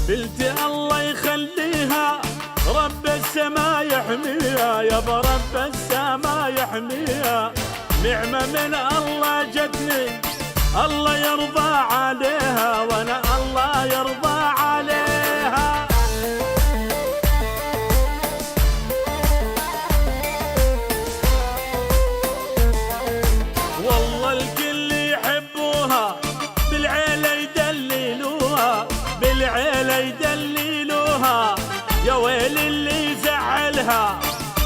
قلت الله يخليها رب السما يحميها، يابا رب السما يحميها. نعمة من الله جتني الله يرضى عليها، وانا الله يرضى عليها. والله الكل يحبوها بالعيلة يدللوها، بالعيلة يدللوها. يا ويل اللي يزعلها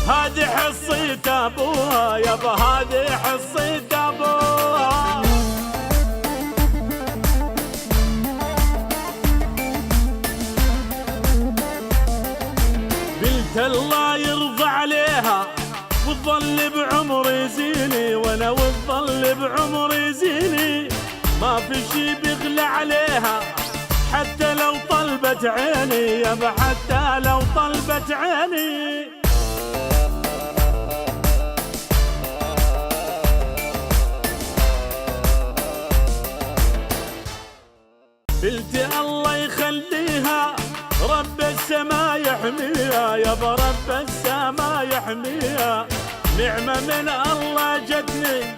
هذه حصة ابوها، يابا هذه حصة ابوها. قلت الله يرضى عليها وتظل بعمري زيني، وانا وتظل بعمري زيني. ما في شي بيغلى عليها حتى لو طلبت عيني، يابا حتى لو طلبت عيني. قلت الله يخليها رب السما يحميها، يابا رب السما يحميها. نعمة من الله جتني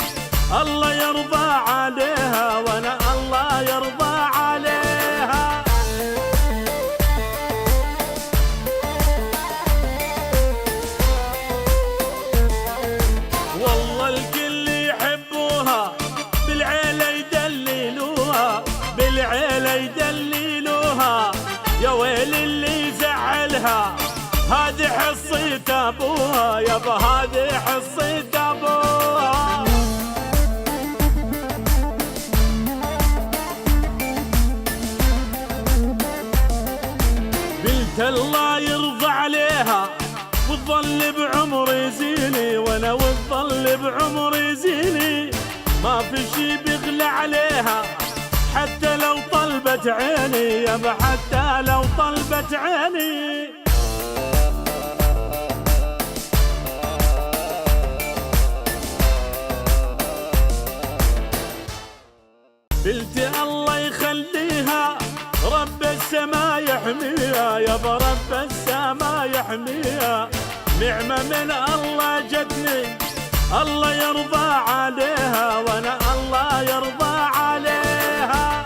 الله يرضى عليها، وانا الله يرضى عليها. والله الكل يحبوها بالعيلة يدللوها، بالعيلة يدللوها. يا ويل اللي يزعلها هذه حصة ابوها، يابا هذه حصة ابوها. قلت الله يرضى عليها وتظل بعمري زيني، وانا وتظل بعمري زيني. ما في شي بيغلى عليها حتى لو طلبت عيني، يابا حتى لو طلبت عيني. قلت الله يخليها رب السما يحميها، يابا رب السما يحميها. نعمة من الله جتني الله يرضى عليها، وانا الله يرضى عليها.